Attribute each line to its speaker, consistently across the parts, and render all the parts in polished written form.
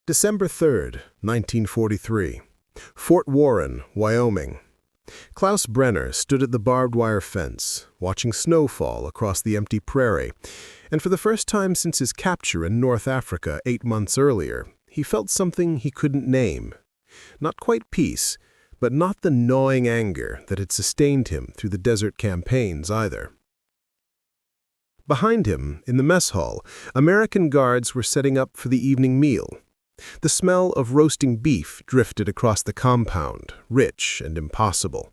Speaker 1: December 3rd, 1943. Fort Warren, Wyoming. Klaus Brenner stood at the barbed wire fence, watching snow fall across the empty prairie, and for the first time since his capture in North Africa 8 months earlier, he felt something he couldn't name. Not quite peace, but not the gnawing anger that had sustained him through the desert campaigns either. Behind him, in the mess hall, American guards were setting up for the evening meal. The smell of roasting beef drifted across the compound, rich and impossible.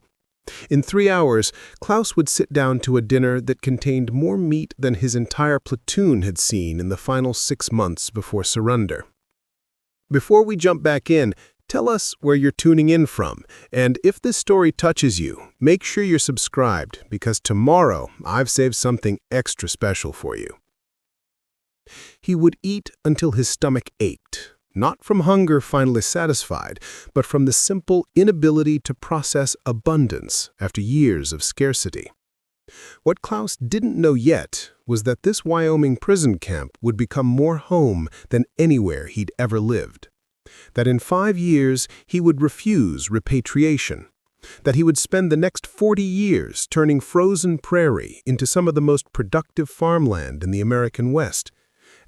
Speaker 1: In 3 hours, Klaus would sit down to a dinner that contained more meat than his entire platoon had seen in the final 6 months before surrender. Before we jump back in, tell us where you're tuning in from, and if this story touches you, make sure you're subscribed, because tomorrow I've saved something extra special for you. He would eat until his stomach ached. Not from hunger finally satisfied, but from the simple inability to process abundance after years of scarcity. What Klaus didn't know yet was that this Wyoming prison camp would become more home than anywhere he'd ever lived. That in 5 years he would refuse repatriation. That he would spend the next 40 years turning frozen prairie into some of the most productive farmland in the American West.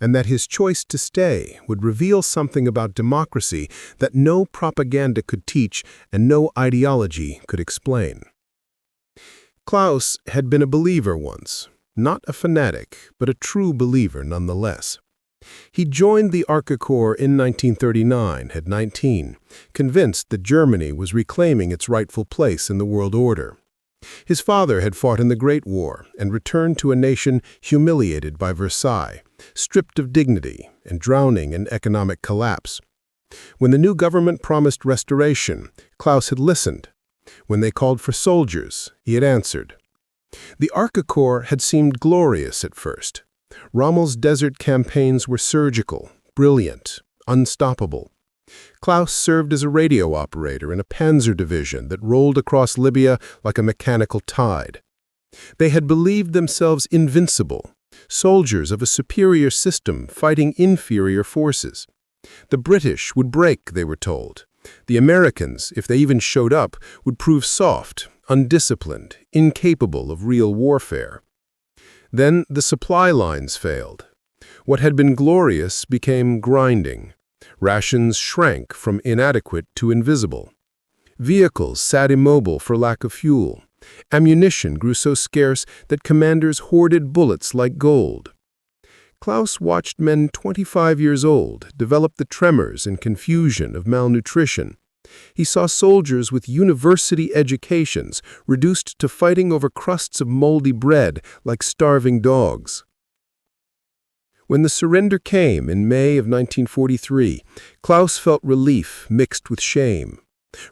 Speaker 1: And that his choice to stay would reveal something about democracy that no propaganda could teach and no ideology could explain. Klaus had been a believer once, not a fanatic, but a true believer nonetheless. He joined the Army Corps in 1939 at 19, convinced that Germany was reclaiming its rightful place in the world order. His father had fought in the Great War and returned to a nation humiliated by Versailles, stripped of dignity and drowning in economic collapse. When the new government promised restoration, Klaus had listened. When they called for soldiers, he had answered. The Army Corps had seemed glorious at first. Rommel's desert campaigns were surgical, brilliant, unstoppable. Klaus served as a radio operator in a panzer division that rolled across Libya like a mechanical tide. They had believed themselves invincible, soldiers of a superior system fighting inferior forces. The British would break, they were told. The Americans, if they even showed up, would prove soft, undisciplined, incapable of real warfare. Then the supply lines failed. What had been glorious became grinding. Rations shrank from inadequate to invisible. Vehicles sat immobile for lack of fuel. Ammunition grew so scarce that commanders hoarded bullets like gold. Klaus watched men 25 years old develop the tremors and confusion of malnutrition. He saw soldiers with university educations reduced to fighting over crusts of moldy bread like starving dogs. When the surrender came in May of 1943, Klaus felt relief mixed with shame.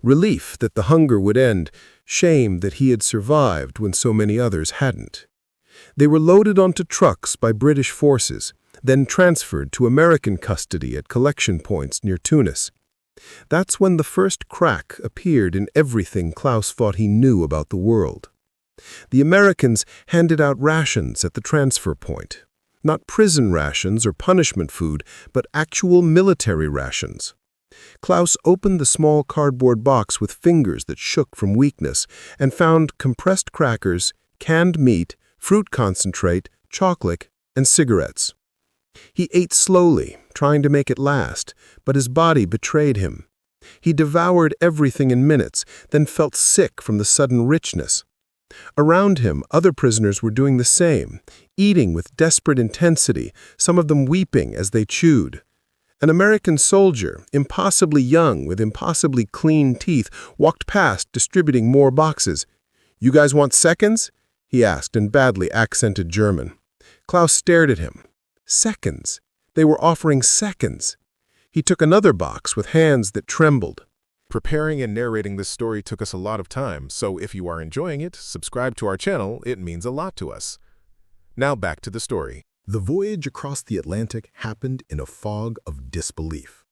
Speaker 1: Relief that the hunger would end, shame that he had survived when so many others hadn't. They were loaded onto trucks by British forces, then transferred to American custody at collection points near Tunis. That's when the first crack appeared in everything Klaus thought he knew about the world. The Americans handed out rations at the transfer point. Not prison rations or punishment food, but actual military rations. Klaus opened the small cardboard box with fingers that shook from weakness and found compressed crackers, canned meat, fruit concentrate, chocolate, and cigarettes. He ate slowly, trying to make it last, but his body betrayed him. He devoured everything in minutes, then felt sick from the sudden richness. Around him, other prisoners were doing the same, eating with desperate intensity, some of them weeping as they chewed. An American soldier, impossibly young with impossibly clean teeth, walked past distributing more boxes. "You guys want seconds?" he asked in badly accented German. Klaus stared at him. Seconds. They were offering seconds. He took another box with hands that trembled.
Speaker 2: Preparing and narrating this story took us a lot of time, so if you are enjoying it, subscribe to our channel. It means a lot to us. Now back to the story.
Speaker 1: The voyage across the Atlantic happened in a fog of disbelief.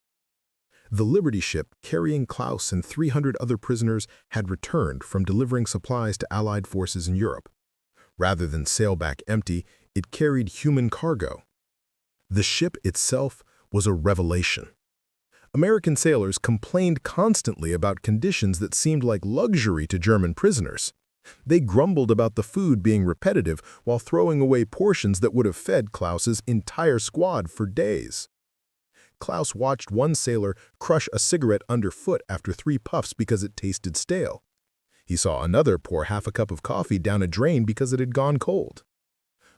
Speaker 1: The Liberty ship carrying Klaus and 300 other prisoners had returned from delivering supplies to Allied forces in Europe. Rather than sail back empty, it carried human cargo. The ship itself was a revelation. American sailors complained constantly about conditions that seemed like luxury to German prisoners. They grumbled about the food being repetitive while throwing away portions that would have fed Klaus's entire squad for days. Klaus watched one sailor crush a cigarette underfoot after 3 puffs because it tasted stale. He saw another pour half a cup of coffee down a drain because it had gone cold.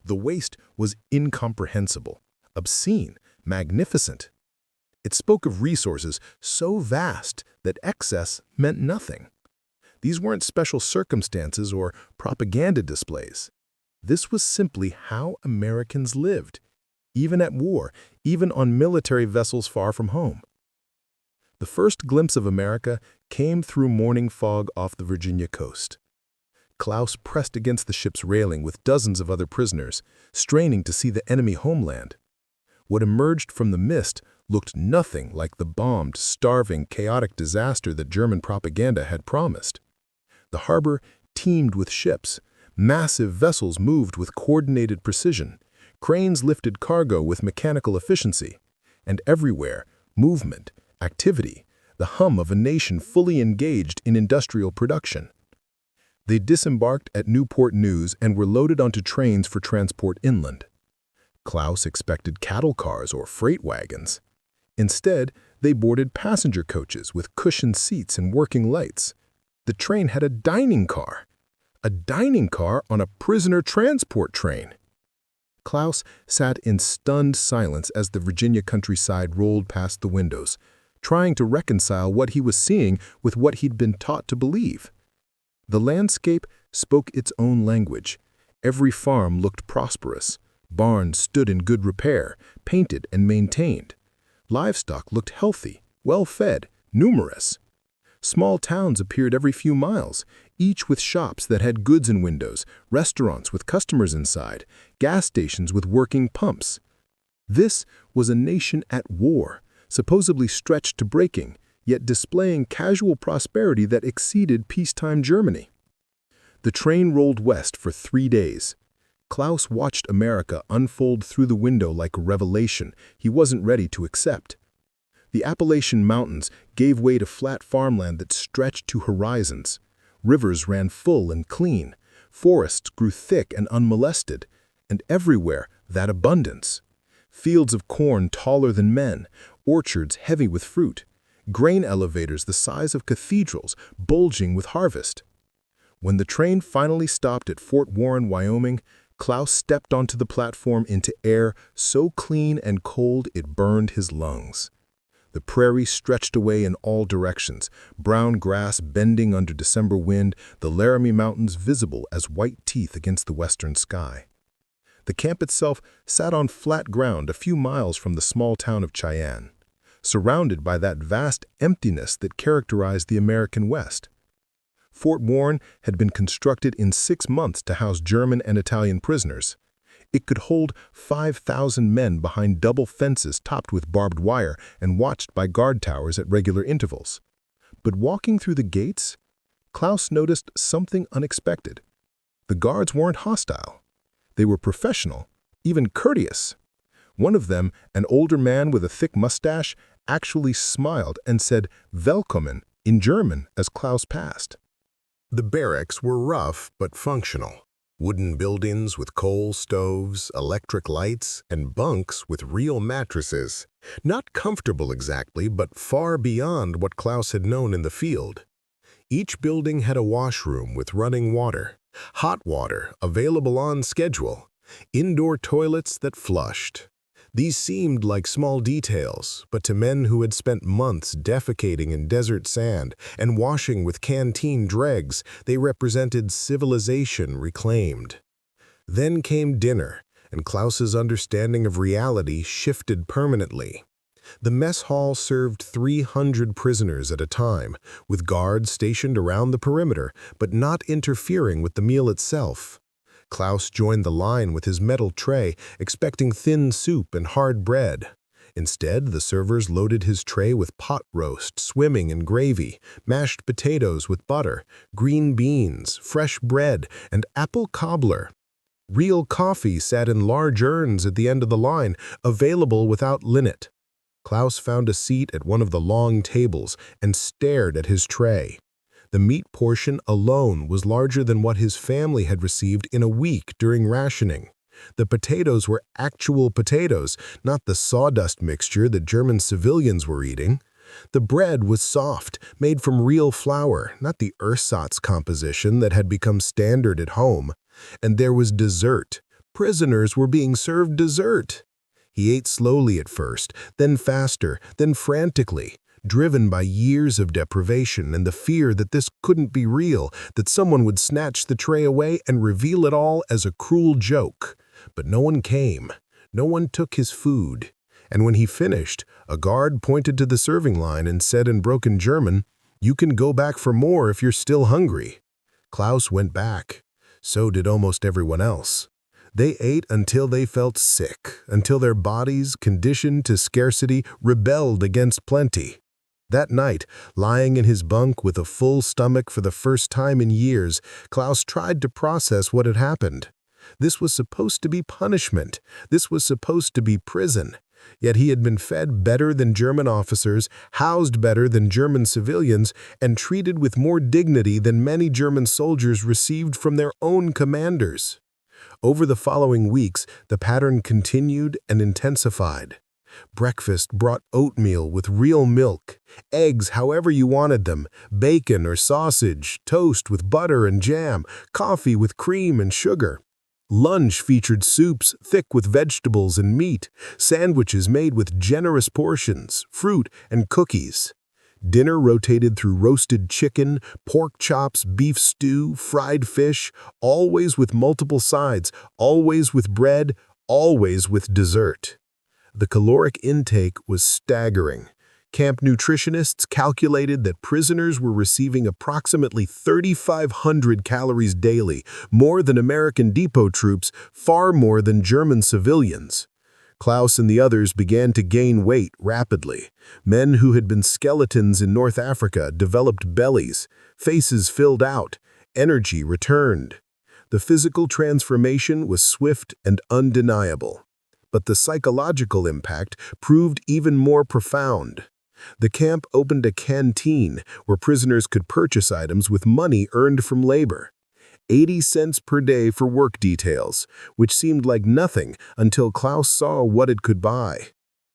Speaker 1: The waste was incomprehensible, obscene, magnificent. It spoke of resources so vast that excess meant nothing. These weren't special circumstances or propaganda displays. This was simply how Americans lived, even at war, even on military vessels far from home. The first glimpse of America came through morning fog off the Virginia coast. Klaus pressed against the ship's railing with dozens of other prisoners, straining to see the enemy homeland. What emerged from the mist looked nothing like the bombed, starving, chaotic disaster that German propaganda had promised. The harbor teemed with ships. Massive vessels moved with coordinated precision. Cranes lifted cargo with mechanical efficiency. And everywhere, movement, activity, the hum of a nation fully engaged in industrial production. They disembarked at Newport News and were loaded onto trains for transport inland. Klaus expected cattle cars or freight wagons. Instead, they boarded passenger coaches with cushioned seats and working lights. The train had a dining car on a prisoner transport train. Klaus sat in stunned silence as the Virginia countryside rolled past the windows, trying to reconcile what he was seeing with what he'd been taught to believe. The landscape spoke its own language. Every farm looked prosperous. Barns stood in good repair, painted and maintained. Livestock looked healthy, well-fed, numerous. Small towns appeared every few miles, each with shops that had goods in windows, restaurants with customers inside, gas stations with working pumps. This was a nation at war, supposedly stretched to breaking, yet displaying casual prosperity that exceeded peacetime Germany. The train rolled west for 3 days. Klaus watched America unfold through the window like a revelation he wasn't ready to accept. The Appalachian Mountains gave way to flat farmland that stretched to horizons. Rivers ran full and clean. Forests grew thick and unmolested. And everywhere, that abundance. Fields of corn taller than men, orchards heavy with fruit, grain elevators the size of cathedrals bulging with harvest. When the train finally stopped at Fort Warren, Wyoming, Klaus stepped onto the platform into air so clean and cold it burned his lungs. The prairie stretched away in all directions, brown grass bending under December wind, the Laramie Mountains visible as white teeth against the western sky. The camp itself sat on flat ground a few miles from the small town of Cheyenne, surrounded by that vast emptiness that characterized the American West. Fort Warren had been constructed in 6 months to house German and Italian prisoners. It could hold 5,000 men behind double fences topped with barbed wire and watched by guard towers at regular intervals. But walking through the gates, Klaus noticed something unexpected. The guards weren't hostile. They were professional, even courteous. One of them, an older man with a thick mustache, actually smiled and said "Willkommen" in German as Klaus passed.
Speaker 3: The barracks were rough but functional. Wooden buildings with coal stoves, electric lights, and bunks with real mattresses. Not comfortable exactly, but far beyond what Klaus had known in the field. Each building had a washroom with running water, hot water available on schedule, indoor toilets that flushed. These seemed like small details, but to men who had spent months defecating in desert sand and washing with canteen dregs, they represented civilization reclaimed. Then came dinner, and Klaus's understanding of reality shifted permanently. The mess hall served 300 prisoners at a time, with guards stationed around the perimeter, but not interfering with the meal itself. Klaus joined the line with his metal tray, expecting thin soup and hard bread. Instead, the servers loaded his tray with pot roast, swimming in gravy, mashed potatoes with butter, green beans, fresh bread, and apple cobbler. Real coffee sat in large urns at the end of the line, available without linnet. Klaus found a seat at one of the long tables and stared at his tray. The meat portion alone was larger than what his family had received in a week during rationing. The potatoes were actual potatoes, not the sawdust mixture that German civilians were eating. The bread was soft, made from real flour, not the ersatz composition that had become standard at home. And there was dessert. Prisoners were being served dessert. He ate slowly at first, then faster, then frantically, driven by years of deprivation and the fear that this couldn't be real, that someone would snatch the tray away and reveal it all as a cruel joke. But no one came. No one took his food. And when he finished, a guard pointed to the serving line and said in broken German, "You can go back for more if you're still hungry." Klaus went back. So did almost everyone else. They ate until they felt sick, until their bodies, conditioned to scarcity, rebelled against plenty. That night, lying in his bunk with a full stomach for the first time in years, Klaus tried to process what had happened. This was supposed to be punishment. This was supposed to be prison. Yet he had been fed better than German officers, housed better than German civilians, and treated with more dignity than many German soldiers received from their own commanders. Over the following weeks, the pattern continued and intensified. Breakfast brought oatmeal with real milk, eggs however you wanted them, bacon or sausage, toast with butter and jam, coffee with cream and sugar. Lunch featured soups thick with vegetables and meat, sandwiches made with generous portions, fruit, and cookies. Dinner rotated through roasted chicken, pork chops, beef stew, fried fish, always with multiple sides, always with bread, always with dessert. The caloric intake was staggering. Camp nutritionists calculated that prisoners were receiving approximately 3,500 calories daily, more than American depot troops, far more than German civilians. Klaus and the others began to gain weight rapidly. Men who had been skeletons in North Africa developed bellies, faces filled out, energy returned. The physical transformation was swift and undeniable. But the psychological impact proved even more profound. The camp opened a canteen where prisoners could purchase items with money earned from labor. 80 cents per day for work details, which seemed like nothing until Klaus saw what it could buy.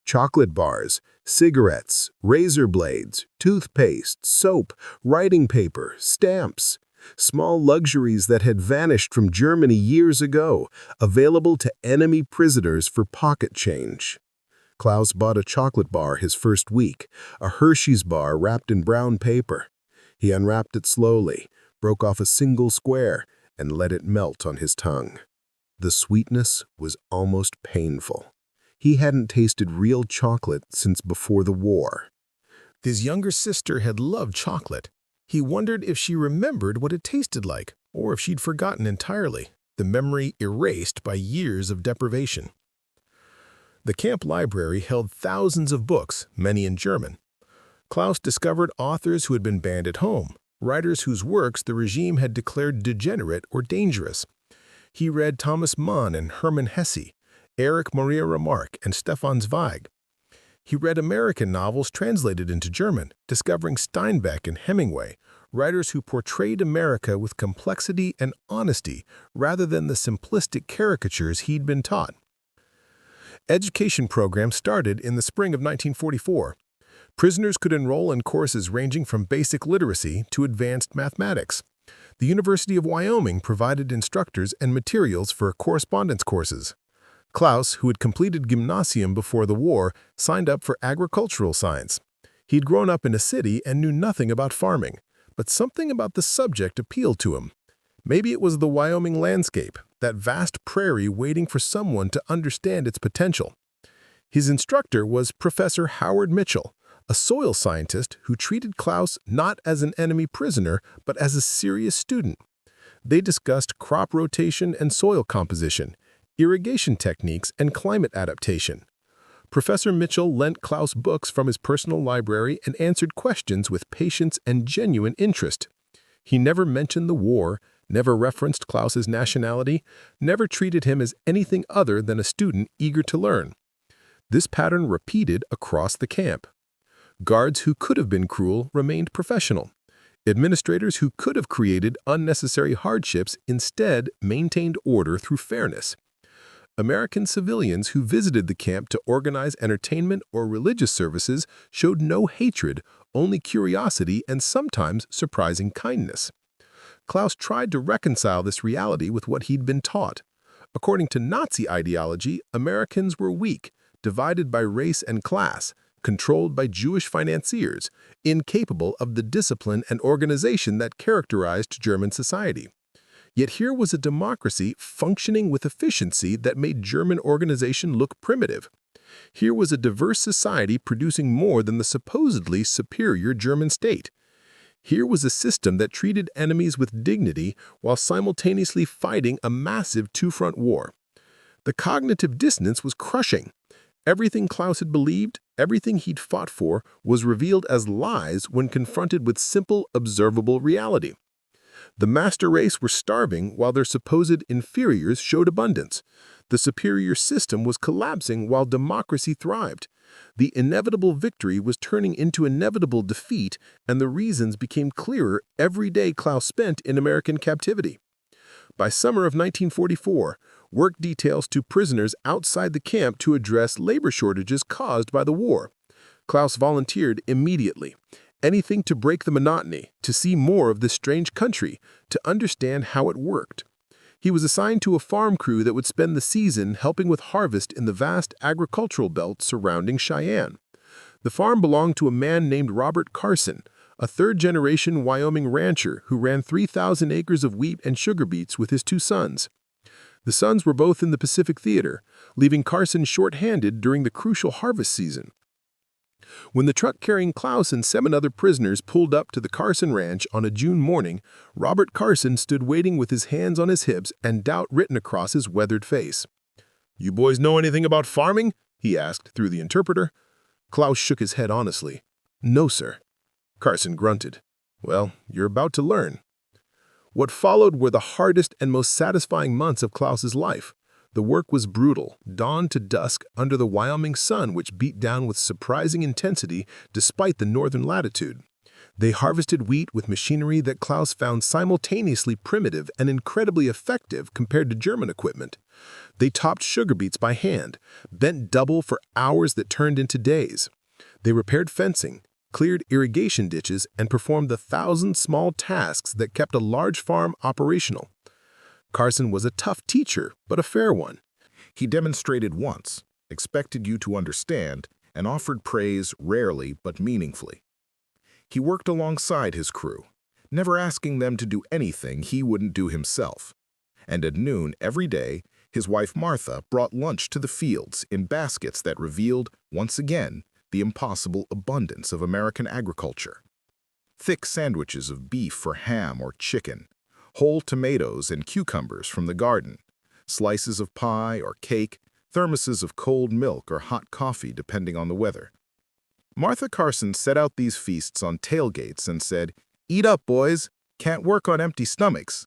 Speaker 3: Chocolate bars, cigarettes, razor blades, toothpaste, soap, writing paper, stamps. Small luxuries that had vanished from Germany years ago, available to enemy prisoners for pocket change. Klaus bought a chocolate bar his first week, a Hershey's bar wrapped in brown paper. He unwrapped it slowly, broke off a single square, and let it melt on his tongue. The sweetness was almost painful. He hadn't tasted real chocolate since before the war.
Speaker 2: His younger sister had loved chocolate. He wondered if she remembered what it tasted like, or if she'd forgotten entirely, the memory erased by years of deprivation. The camp library held thousands of books, many in German. Klaus discovered authors who had been banned at home, writers whose works the regime had declared degenerate or dangerous. He read Thomas Mann and Hermann Hesse, Erich Maria Remarque and Stefan Zweig. He read American novels translated into German, discovering Steinbeck and Hemingway, writers who portrayed America with complexity and honesty rather than the simplistic caricatures he'd been taught. Education programs started in the spring of 1944. Prisoners could enroll in courses ranging from basic literacy to advanced mathematics. The University of Wyoming provided instructors and materials for correspondence courses. Klaus, who had completed gymnasium before the war, signed up for agricultural science. He'd grown up in a city and knew nothing about farming, but something about the subject appealed to him. Maybe it was the Wyoming landscape, that vast prairie waiting for someone to understand its potential. His instructor was Professor Howard Mitchell, a soil scientist who treated Klaus not as an enemy prisoner, but as a serious student. They discussed crop rotation and soil composition, irrigation techniques, and climate adaptation. Professor Mitchell lent Klaus books from his personal library and answered questions with patience and genuine interest. He never mentioned the war, never referenced Klaus's nationality, never treated him as anything other than a student eager to learn. This pattern repeated across the camp. Guards who could have been cruel remained professional. Administrators who could have created unnecessary hardships instead maintained order through fairness. American civilians who visited the camp to organize entertainment or religious services showed no hatred, only curiosity and sometimes surprising kindness. Klaus tried to reconcile this reality with what he'd been taught. According to Nazi ideology, Americans were weak, divided by race and class, controlled by Jewish financiers, incapable of the discipline and organization that characterized German society. Yet here was a democracy functioning with efficiency that made German organization look primitive. Here was a diverse society producing more than the supposedly superior German state. Here was a system that treated enemies with dignity while simultaneously fighting a massive two-front war. The cognitive dissonance was crushing. Everything Klaus had believed, everything he'd fought for, was revealed as lies when confronted with simple, observable reality. The master race were starving while their supposed inferiors showed abundance. The superior system was collapsing while democracy thrived. The inevitable victory was turning into inevitable defeat, and the reasons became clearer every day Klaus spent in American captivity. By summer of 1944, work details to prisoners outside the camp to address labor shortages caused by the war. Klaus volunteered immediately. Anything to break the monotony, to see more of this strange country, to understand how it worked. He was assigned to a farm crew that would spend the season helping with harvest in the vast agricultural belt surrounding Cheyenne. The farm belonged to a man named Robert Carson, a third-generation Wyoming rancher who ran 3,000 acres of wheat and sugar beets with his two sons. The sons were both in the Pacific Theater, leaving Carson short-handed during the crucial harvest season. When the truck carrying Klaus and 7 other prisoners pulled up to the Carson Ranch on a June morning, Robert Carson stood waiting with his hands on his hips and doubt written across his weathered face. "You boys know anything about farming?" he asked through the interpreter. Klaus shook his head honestly. "No, sir." Carson grunted. "Well, you're about to learn." What followed were the hardest and most satisfying months of Klaus's life. The work was brutal, dawn to dusk under the Wyoming sun which beat down with surprising intensity despite the northern latitude. They harvested wheat with machinery that Klaus found simultaneously primitive and incredibly effective compared to German equipment. They topped sugar beets by hand, bent double for hours that turned into days. They repaired fencing, cleared irrigation ditches, and performed the 1,000 small tasks that kept a large farm operational. Carson was a tough teacher, but a fair one. He demonstrated once, expected you to understand, and offered praise rarely but meaningfully. He worked alongside his crew, never asking them to do anything he wouldn't do himself. And at noon every day, his wife Martha brought lunch to the fields in baskets that revealed, once again, the impossible abundance of American agriculture. Thick sandwiches of beef for ham or chicken, whole tomatoes and cucumbers from the garden, slices of pie or cake, thermoses of cold milk or hot coffee depending on the weather. Martha Carson set out these feasts on tailgates and said, "Eat up, boys. Can't work on empty stomachs."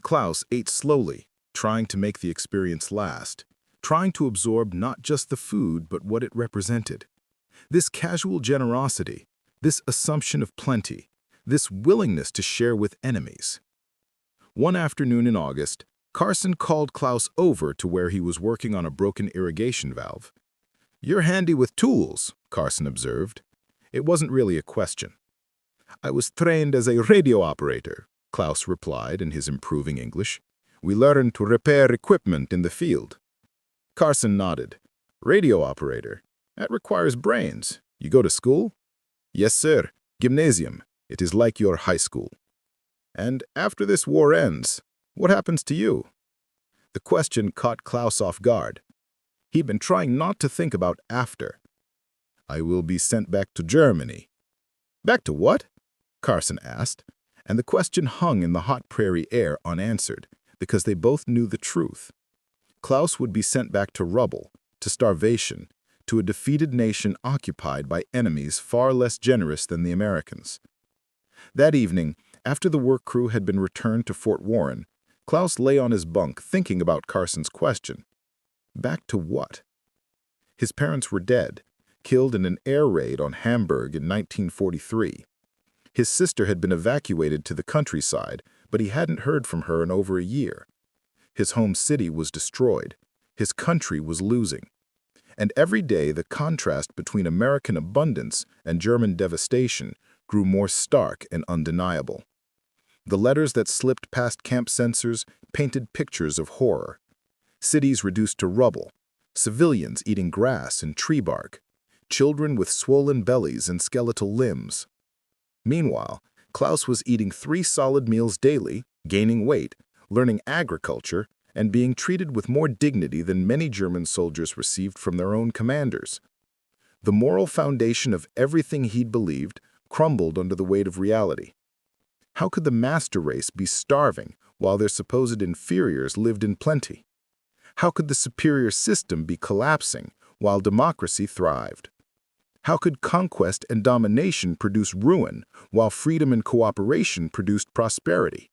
Speaker 2: Klaus ate slowly, trying to make the experience last, trying to absorb not just the food but what it represented. This casual generosity, this assumption of plenty, this willingness to share with enemies. One afternoon in August, Carson called Klaus over to where he was working on a broken irrigation valve. "You're handy with tools," Carson observed. It wasn't really a question. "I was trained as a radio operator," Klaus replied in his improving English. "We learned to repair equipment in the field." Carson nodded. "Radio operator? That requires brains. You go to school?" "Yes, sir. Gymnasium. It is like your high school." "And after this war ends, what happens to you?" The question caught Klaus off guard. He'd been trying not to think about after. "I will be sent back to Germany." "Back to what?" Carson asked, and the question hung in the hot prairie air unanswered, because they both knew the truth. Klaus would be sent back to rubble, to starvation, to a defeated nation occupied by enemies far less generous than the Americans. That evening, after the work crew had been returned to Fort Warren, Klaus lay on his bunk thinking about Carson's question. Back to what? His parents were dead, killed in an air raid on Hamburg in 1943. His sister had been evacuated to the countryside, but he hadn't heard from her in over a year. His home city was destroyed. His country was losing. And every day the contrast between American abundance and German devastation grew more stark and undeniable. The letters that slipped past camp censors painted pictures of horror. Cities reduced to rubble, civilians eating grass and tree bark, children with swollen bellies and skeletal limbs. Meanwhile, Klaus was eating 3 solid meals daily, gaining weight, learning agriculture, and being treated with more dignity than many German soldiers received from their own commanders. The moral foundation of everything he'd believed crumbled under the weight of reality. How could the master race be starving while their supposed inferiors lived in plenty? How could the superior system be collapsing while democracy thrived? How could conquest and domination produce ruin while freedom and cooperation produced prosperity?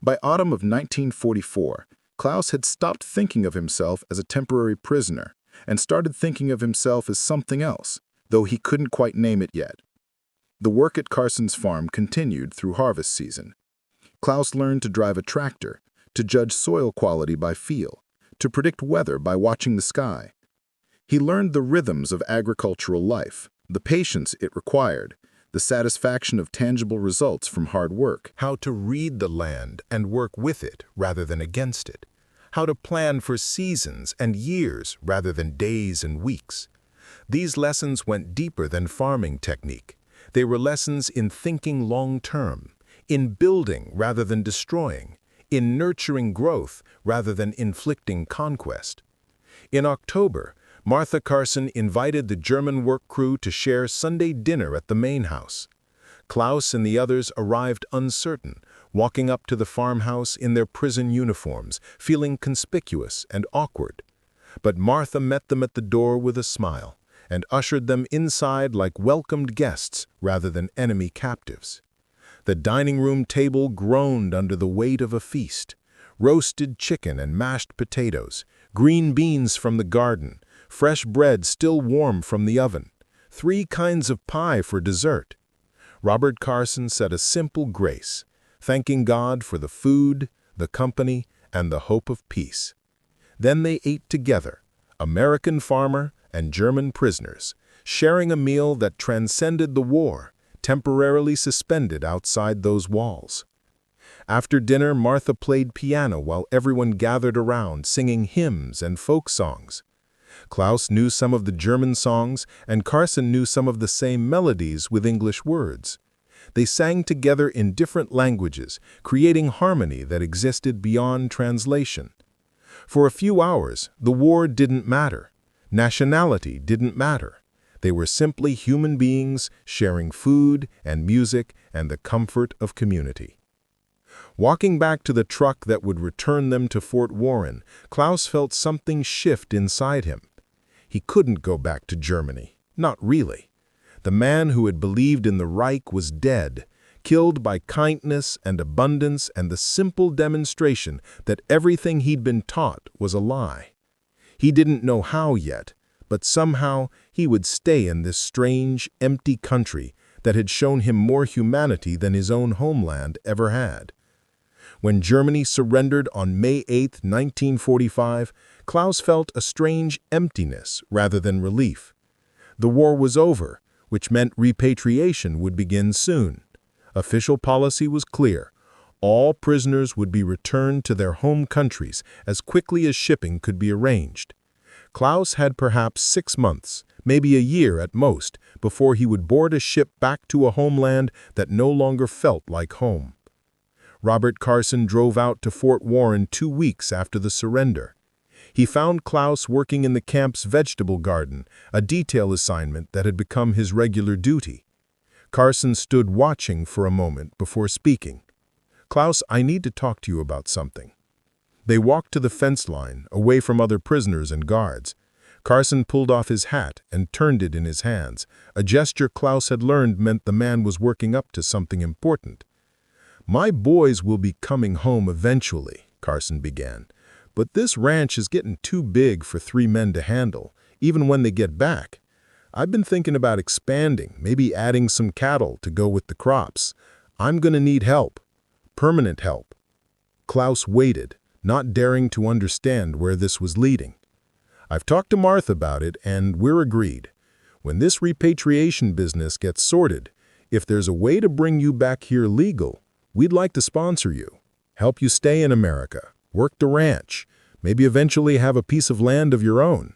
Speaker 2: By autumn of 1944, Klaus had stopped thinking of himself as a temporary prisoner and started thinking of himself as something else, though he couldn't quite name it yet. The work at Carson's farm continued through harvest season. Klaus learned to drive a tractor, to judge soil quality by feel, to predict weather by watching the sky. He learned the rhythms of agricultural life, the patience it required, the satisfaction of tangible results from hard work.
Speaker 3: How to read the land and work with it rather than against it. How to plan for seasons and years rather than days and weeks. These lessons went deeper than farming technique. They were lessons in thinking long-term, in building rather than destroying, in nurturing growth rather than inflicting conquest. In October, Martha Carson invited the German work crew to share Sunday dinner at the main house. Klaus and the others arrived uncertain, walking up to the farmhouse in their prison uniforms, feeling conspicuous and awkward. But Martha met them at the door with a smile and ushered them inside like welcomed guests rather than enemy captives. The dining room table groaned under the weight of a feast. Roasted chicken and mashed potatoes, green beans from the garden, fresh bread still warm from the oven, 3 kinds of pie for dessert. Robert Carson said a simple grace, thanking God for the food, the company, and the hope of peace. Then they ate together, American farmer and German prisoners, sharing a meal that transcended the war, temporarily suspended outside those walls. After dinner, Martha played piano while everyone gathered around, singing hymns and folk songs. Klaus knew some of the German songs, and Carson knew some of the same melodies with English words. They sang together in different languages, creating harmony that existed beyond translation. For a few hours, the war didn't matter. Nationality didn't matter. They were simply human beings sharing food and music and the comfort of community. Walking back to the truck that would return them to Fort Warren, Klaus felt something shift inside him. He couldn't go back to Germany. Not really. The man who had believed in the Reich was dead, killed by kindness and abundance and the simple demonstration that everything he'd been taught was a lie. He didn't know how yet, but somehow he would stay in this strange, empty country that had shown him more humanity than his own homeland ever had. When Germany surrendered on May 8, 1945, Klaus felt a strange emptiness rather than relief. The war was over, which meant repatriation would begin soon. Official policy was clear. All prisoners would be returned to their home countries as quickly as shipping could be arranged. Klaus had perhaps 6 months, maybe a year at most, before he would board a ship back to a homeland that no longer felt like home. Robert Carson drove out to Fort Warren 2 weeks after the surrender. He found Klaus working in the camp's vegetable garden, a detail assignment that had become his regular duty. Carson stood watching for a moment before speaking. "Klaus, I need to talk to you about something." They walked to the fence line, away from other prisoners and guards. Carson pulled off his hat and turned it in his hands, a gesture Klaus had learned meant the man was working up to something important. "My boys will be coming home eventually," Carson began, "but this ranch is getting too big for 3 men to handle.
Speaker 2: even when they get back. I've been thinking about expanding, maybe adding some cattle to go with the crops. I'm going to need help. Permanent help." Klaus waited, not daring to understand where this was leading. "I've talked to Martha about it, and we're agreed. When this repatriation business gets sorted, if there's a way to bring you back here legal, we'd like to sponsor you, help you stay in America, work the ranch, maybe eventually have a piece of land of your own."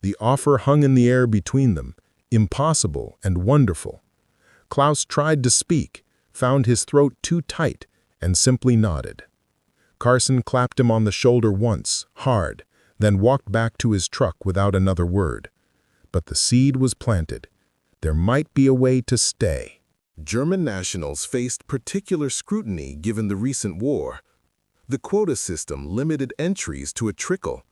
Speaker 2: The offer hung in the air between them, impossible and wonderful. Klaus tried to speak, found his throat too tight, and simply nodded. Carson clapped him on the shoulder once, hard, then walked back to his truck without another word. But the seed was planted. There might be a way to stay.
Speaker 3: German nationals faced particular scrutiny given the recent war. The quota system limited entries to a trickle,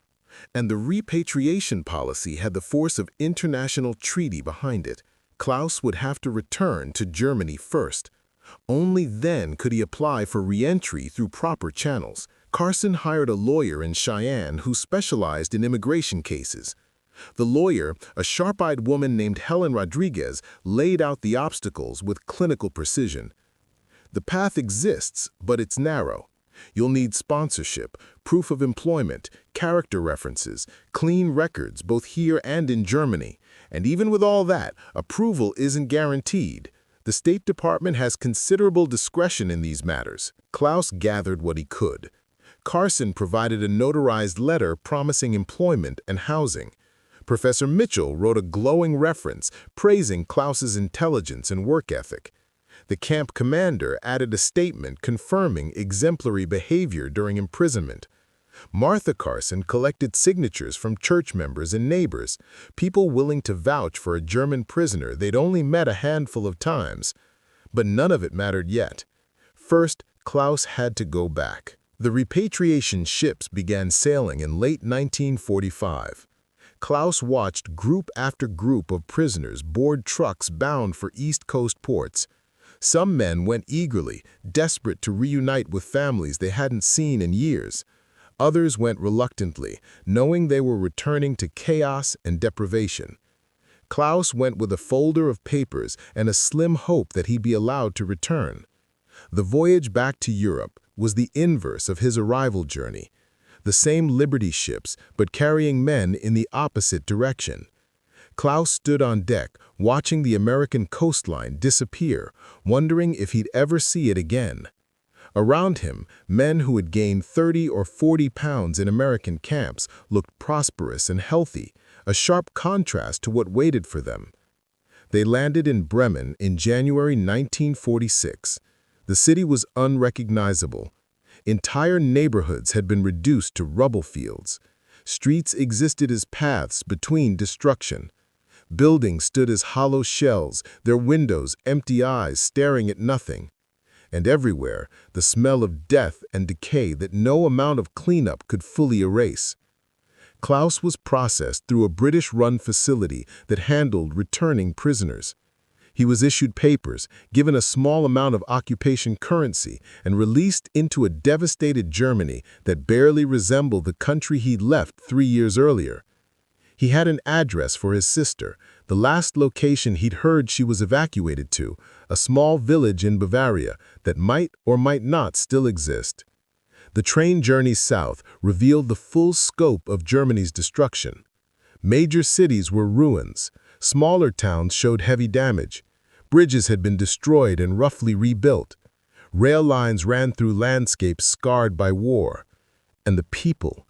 Speaker 3: and the repatriation policy had the force of international treaty behind it. Klaus would have to return to Germany first. Only then could he apply for re-entry through proper channels. Carson hired a lawyer in Cheyenne who specialized in immigration cases. The lawyer, a sharp-eyed woman named Helen Rodriguez, laid out the obstacles with clinical precision. "The path exists, but it's narrow. You'll need sponsorship, proof of employment, character references, clean records both here and in Germany. And even with all that, approval isn't guaranteed. The State Department has considerable discretion in these matters." Klaus gathered what he could. Carson provided a notarized letter promising employment and housing. Professor Mitchell wrote a glowing reference praising Klaus's intelligence and work ethic. The camp commander added a statement confirming exemplary behavior during imprisonment. Martha Carson collected signatures from church members and neighbors, people willing to vouch for a German prisoner they'd only met a handful of times. But none of it mattered yet. First, Klaus had to go back. The repatriation ships began sailing in late 1945. Klaus watched group after group of prisoners board trucks bound for East Coast ports. Some men went eagerly, desperate to reunite with families they hadn't seen in years. Others went reluctantly, knowing they were returning to chaos and deprivation. Klaus went with a folder of papers and a slim hope that he'd be allowed to return. The voyage back to Europe was the inverse of his arrival journey. The same Liberty ships, but carrying men in the opposite direction. Klaus stood on deck, watching the American coastline disappear, wondering if he'd ever see it again. Around him, men who had gained 30 or 40 pounds in American camps looked prosperous and healthy, a sharp contrast to what waited for them. They landed in Bremen in January 1946. The city was unrecognizable. Entire neighborhoods had been reduced to rubble fields. Streets existed as paths between destruction. Buildings stood as hollow shells, their windows empty eyes staring at nothing. And everywhere, the smell of death and decay that no amount of cleanup could fully erase. Klaus was processed through a British-run facility that handled returning prisoners. He was issued papers, given a small amount of occupation currency, and released into a devastated Germany that barely resembled the country he'd left 3 years earlier. He had an address for his sister, the last location he'd heard she was evacuated to, a small village in Bavaria that might or might not still exist. The train journey south revealed the full scope of Germany's destruction. Major cities were ruins. Smaller towns showed heavy damage. Bridges had been destroyed and roughly rebuilt. Rail lines ran through landscapes scarred by war. And the people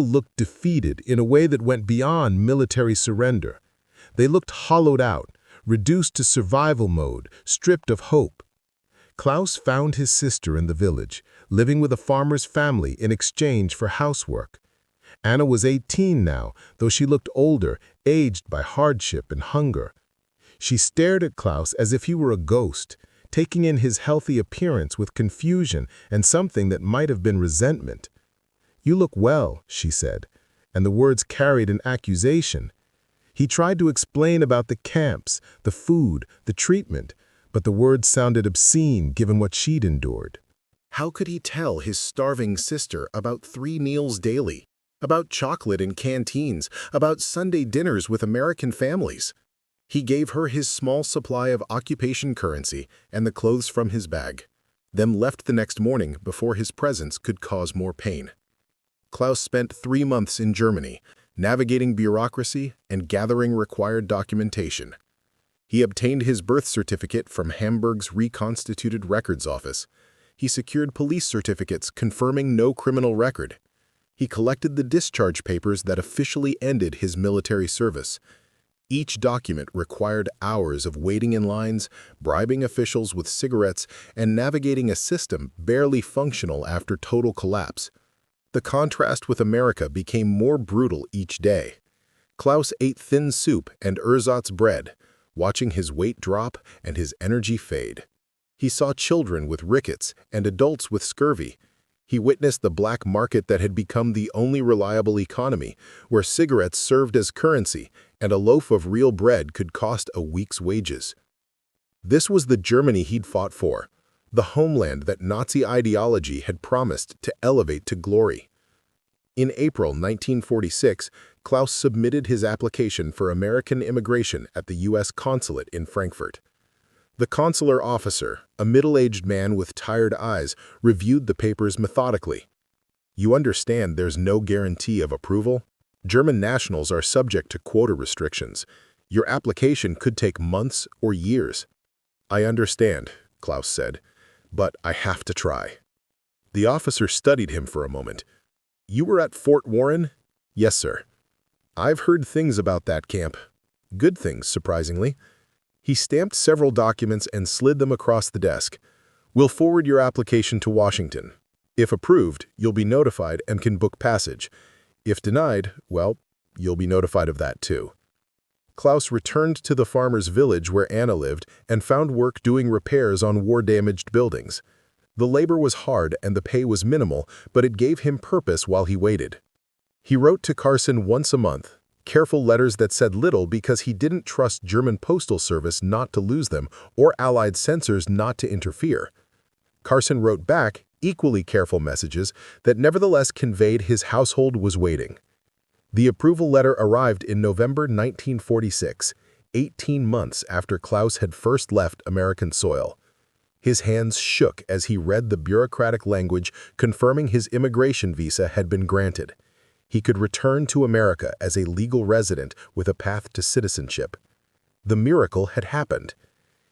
Speaker 3: looked defeated in a way that went beyond military surrender. They looked hollowed out, reduced to survival mode, stripped of hope. Klaus found his sister in the village, living with a farmer's family in exchange for housework. Anna was 18 now, though she looked older, aged by hardship and hunger. She stared at Klaus as if he were a ghost, taking in his healthy appearance with confusion and something that might have been resentment. "You look well," she said, and the words carried an accusation. He tried to explain about the camps, the food, the treatment, but the words sounded obscene given what she'd endured. How could he tell his starving sister about 3 meals daily?
Speaker 2: about chocolate in canteens, about Sunday dinners with American families. He gave her his small supply of occupation currency and the clothes from his bag, then left the next morning before his presence could cause more pain. Klaus spent 3 months in Germany, navigating bureaucracy and gathering required documentation. He obtained his birth certificate from Hamburg's reconstituted records office. He secured police certificates confirming no criminal record. He collected the discharge papers that officially ended his military service. Each document required hours of waiting in lines, bribing officials with cigarettes, and navigating a system barely functional after total collapse. The contrast with America became more brutal each day. Klaus ate thin soup and ersatz bread, watching his weight drop and his energy fade. He saw children with rickets and adults with scurvy. He witnessed the black market that had become the only reliable economy, where cigarettes served as currency and a loaf of real bread could cost a week's wages. This was the Germany he'd fought for, the homeland that Nazi ideology had promised to elevate to glory. In April 1946, Klaus submitted his application for American immigration at the U.S. consulate in Frankfurt. The consular officer, a middle-aged man with tired eyes, reviewed the papers methodically. "You understand there's no guarantee of approval? German nationals are subject to quota restrictions. Your application could take months or years." "I understand," Klaus said, "but I have to try." The officer studied him for a moment. "You were at Fort Warren?" "Yes, sir." "I've heard things about that camp. Good things, surprisingly." He stamped several documents and slid them across the desk. "We'll forward your application to Washington. If approved, you'll be notified and can book passage. If denied, well, you'll be notified of that too." Klaus returned to the farmer's village where Anna lived and found work doing repairs on war-damaged buildings. The labor was hard and the pay was minimal, but it gave him purpose while he waited. He wrote to Carson once a month, careful letters that said little because he didn't trust German postal service not to lose them or Allied censors not to interfere. Carson wrote back equally careful messages that nevertheless conveyed his household was waiting. The approval letter arrived in November 1946, 18 months after Klaus had first left American soil. His hands shook as he read the bureaucratic language confirming his immigration visa had been granted. He could return to America as a legal resident with a path to citizenship. The miracle had happened.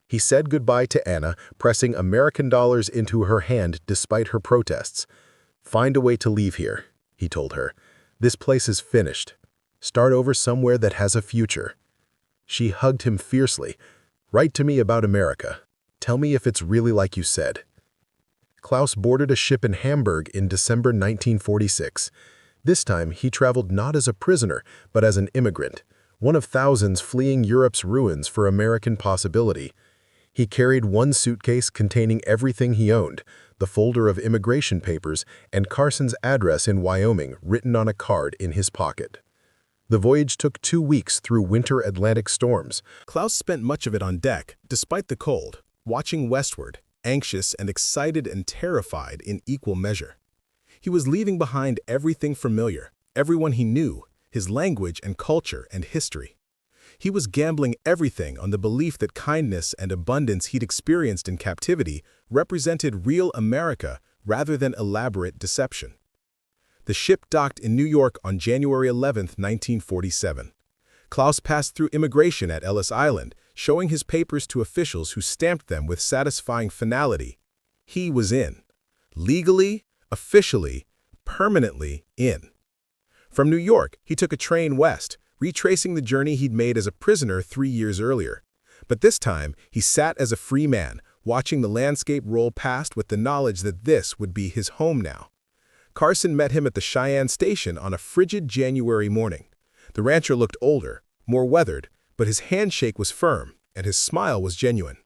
Speaker 2: He said goodbye to Anna, pressing American dollars into her hand despite her protests. "Find a way to leave here," he told her. "This place is finished. Start over somewhere that has a future." She hugged him fiercely. "Write to me about America. Tell me if it's really like you said." Klaus boarded a ship in Hamburg in December 1946. This time, he traveled not as a prisoner, but as an immigrant, one of thousands fleeing Europe's ruins for American possibility. He carried one suitcase containing everything he owned, the folder of immigration papers, and Carson's address in Wyoming written on a card in his pocket. The voyage took 2 weeks through winter Atlantic storms. Klaus spent much of it on deck, despite the cold, watching westward, anxious and excited and terrified in equal measure. He was leaving behind everything familiar, everyone he knew, his language and culture and history. He was gambling everything on the belief that kindness and abundance he'd experienced in captivity represented real America rather than elaborate deception. The ship docked in New York on January 11, 1947. Klaus passed through immigration at Ellis Island, showing his papers to officials who stamped them with satisfying finality. He was in. Legally, officially, permanently in. From New York, he took a train west, retracing the journey he'd made as a prisoner 3 years earlier. But this time, he sat as a free man, watching the landscape roll past with the knowledge that this would be his home now. Carson met him at the Cheyenne station on a frigid January morning. The rancher looked older, more weathered, but his handshake was firm, and his smile was genuine.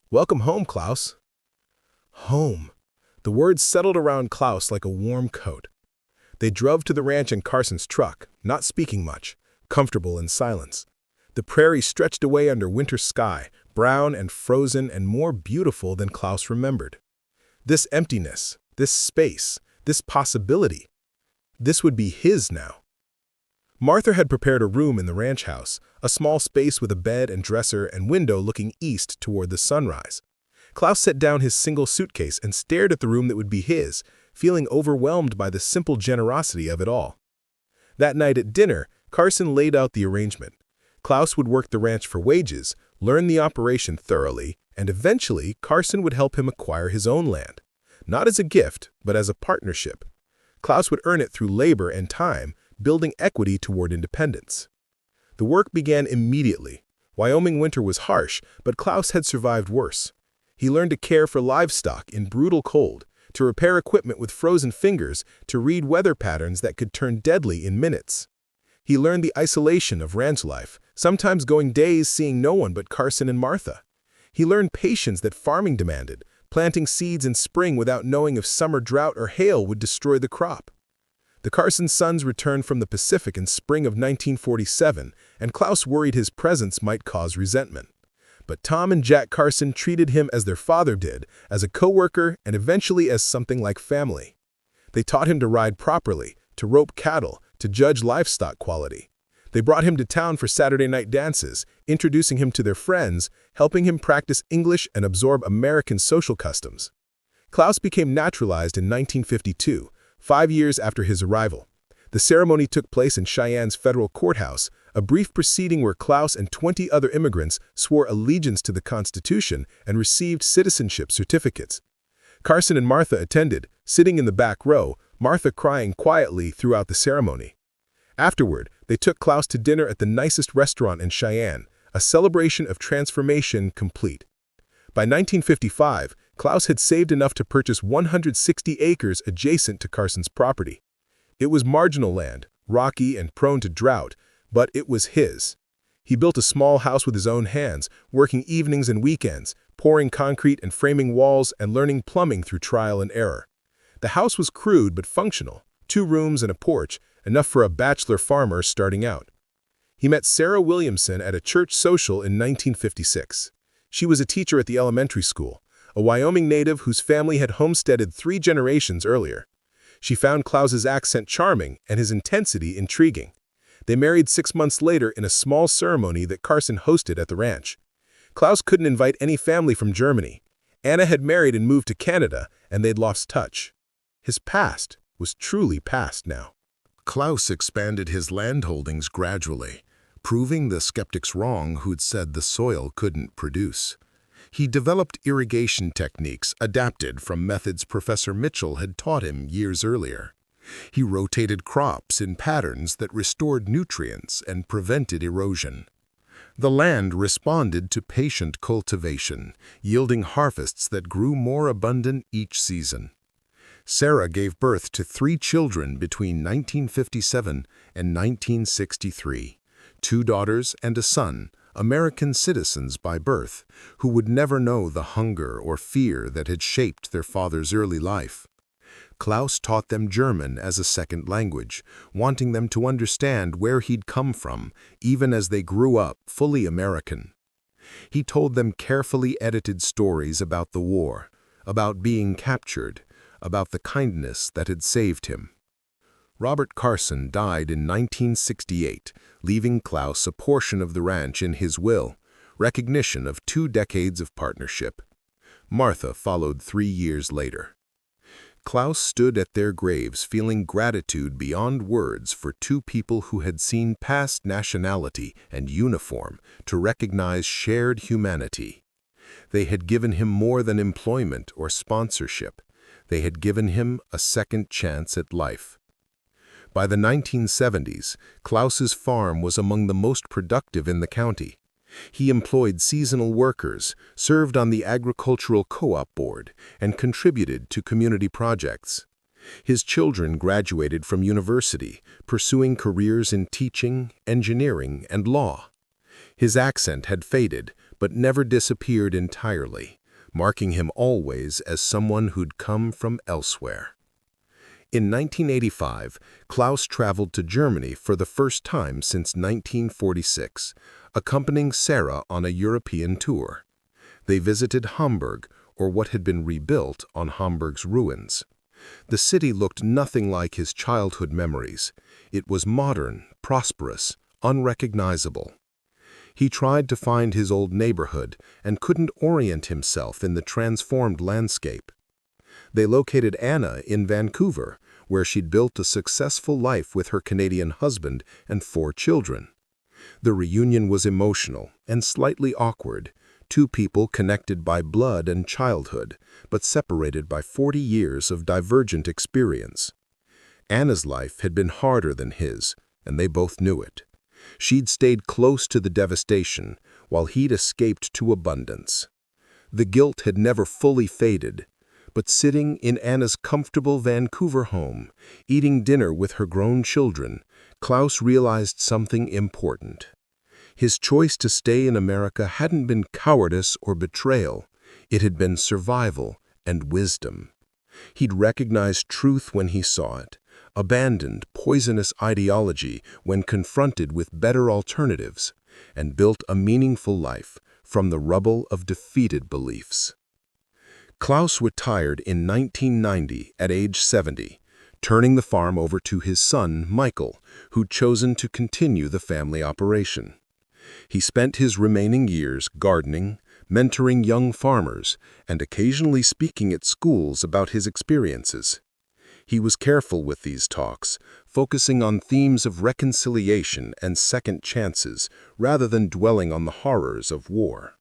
Speaker 2: "Welcome home, Klaus." Home. The words settled around Klaus like a warm coat. They drove to the ranch in Carson's truck, not speaking much, comfortable in silence. The prairie stretched away under winter sky, brown and frozen and more beautiful than Klaus remembered. This emptiness, this space, this possibility. This would be his now. Martha had prepared a room in the ranch house, a small space with a bed and dresser and window looking east toward the sunrise. Klaus set down his single suitcase and stared at the room that would be his, feeling overwhelmed by the simple generosity of it all. That night at dinner, Carson laid out the arrangement. Klaus would work the ranch for wages, learn the operation thoroughly, and eventually Carson would help him acquire his own land. Not as a gift, but as a partnership. Klaus would earn it through labor and time, building equity toward independence. The work began immediately. Wyoming winter was harsh, but Klaus had survived worse. He learned to care for livestock in brutal cold, to repair equipment with frozen fingers, to read weather patterns that could turn deadly in minutes. He learned the isolation of ranch life, sometimes going days seeing no one but Carson and Martha. He learned patience that farming demanded, planting seeds in spring without knowing if summer drought or hail would destroy the crop. The Carson sons returned from the Pacific in spring of 1947, and Klaus worried his presence might cause resentment. But Tom and Jack Carson treated him as their father did, as a co-worker and eventually as something like family. They taught him to ride properly, to rope cattle, to judge livestock quality. They brought him to town for Saturday night dances, introducing him to their friends, helping him practice English and absorb American social customs. Klaus became naturalized in 1952, 5 years after his arrival. The ceremony took place in Cheyenne's federal courthouse, a brief proceeding where Klaus and 20 other immigrants swore allegiance to the Constitution and received citizenship certificates. Carson and Martha attended, sitting in the back row, Martha crying quietly throughout the ceremony. Afterward, they took Klaus to dinner at the nicest restaurant in Cheyenne, a celebration of transformation complete. By 1955, Klaus had saved enough to purchase 160 acres adjacent to Carson's property. It was marginal land, rocky and prone to drought, but it was his. He built a small house with his own hands, working evenings and weekends, pouring concrete and framing walls and learning plumbing through trial and error. The house was crude but functional, 2 rooms and a porch, enough for a bachelor farmer starting out. He met Sarah Williamson at a church social in 1956. She was a teacher at the elementary school, a Wyoming native whose family had homesteaded 3 generations earlier. She found Klaus's accent charming and his intensity intriguing. They married 6 months later in a small ceremony that Carson hosted at the ranch. Klaus couldn't invite any family from Germany. Anna had married and moved to Canada, and they'd lost touch. His past was truly past now.
Speaker 3: Klaus expanded his landholdings gradually, proving the skeptics wrong who'd said the soil couldn't produce. He developed irrigation techniques adapted from methods Professor Mitchell had taught him years earlier. He rotated crops in patterns that restored nutrients and prevented erosion. The land responded to patient cultivation, yielding harvests that grew more abundant each season. Sarah gave birth to 3 children between 1957 and 1963, 2 daughters and a son, American citizens by birth, who would never know the hunger or fear that had shaped their father's early life. Klaus taught them German as a second language, wanting them to understand where he'd come from, even as they grew up fully American. He told them carefully edited stories about the war, about being captured, about the kindness that had saved him. Robert Carson died in 1968, leaving Klaus a portion of the ranch in his will, recognition of 2 decades of partnership. Martha followed 3 years later. Klaus stood at their graves feeling gratitude beyond words for 2 people who had seen past nationality and uniform to recognize shared humanity. They had given him more than employment or sponsorship. They had given him a second chance at life. By the 1970s, Klaus's farm was among the most productive in the county. He employed seasonal workers, served on the agricultural co-op board, and contributed to community projects. His children graduated from university, pursuing careers in teaching, engineering, and law. His accent had faded, but never disappeared entirely, marking him always as someone who'd come from elsewhere. In 1985, Klaus traveled to Germany for the first time since 1946, accompanying Sarah on a European tour. They visited Hamburg, or what had been rebuilt on Hamburg's ruins.
Speaker 1: The city looked nothing like his childhood memories. It was modern, prosperous, unrecognizable. He tried to find his old neighborhood and couldn't orient himself in the transformed landscape. They located Anna in Vancouver, where she'd built a successful life with her Canadian husband and 4 children. The reunion was emotional and slightly awkward, 2 people connected by blood and childhood, but separated by 40 years of divergent experience. Anna's life had been harder than his, and they both knew it. She'd stayed close to the devastation, while he'd escaped to abundance. The guilt had never fully faded, but sitting in Anna's comfortable Vancouver home, eating dinner with her grown children, Klaus realized something important. His choice to stay in America hadn't been cowardice or betrayal. It had been survival and wisdom. He'd recognized truth when he saw it, abandoned poisonous ideology when confronted with better alternatives, and built a meaningful life from the rubble of defeated beliefs. Klaus retired in 1990 at age 70, turning the farm over to his son, Michael, who'd chosen to continue the family operation. He spent his remaining years gardening, mentoring young farmers, and occasionally speaking at schools about his experiences. He was careful with these talks, focusing on themes of reconciliation and second chances rather than dwelling on the horrors of war.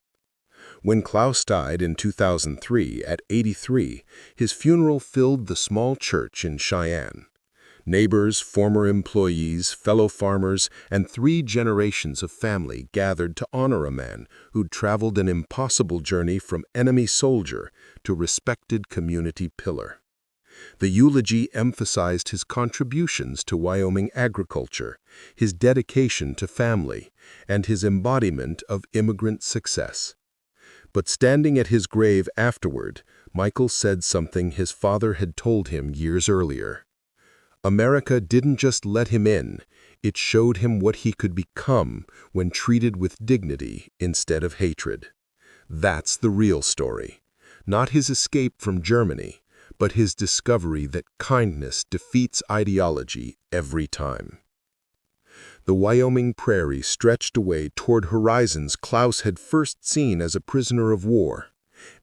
Speaker 1: When Klaus died in 2003 at 83, his funeral filled the small church in Cheyenne. Neighbors, former employees, fellow farmers, and 3 generations of family gathered to honor a man who'd traveled an impossible journey from enemy soldier to respected community pillar. The eulogy emphasized his contributions to Wyoming agriculture, his dedication to family, and his embodiment of immigrant success. But standing at his grave afterward, Michael said something his father had told him years earlier. America didn't just let him in, it showed him what he could become when treated with dignity instead of hatred. That's the real story. Not his escape from Germany, but his discovery that kindness defeats ideology every time. The Wyoming prairie stretched away toward horizons Klaus had first seen as a prisoner of war,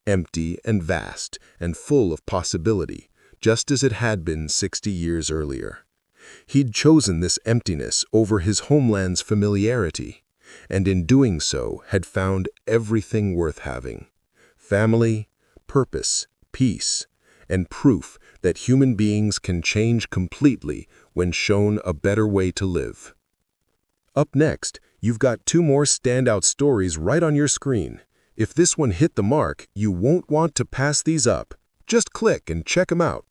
Speaker 1: empty and vast and full of possibility, just as it had been 60 years earlier. He'd chosen this emptiness over his homeland's familiarity, and in doing so had found everything worth having: family, purpose, peace, and proof that human beings can change completely when shown a better way to live. Up next, you've got 2 more standout stories right on your screen. If this one hit the mark, you won't want to pass these up. Just click and check them out.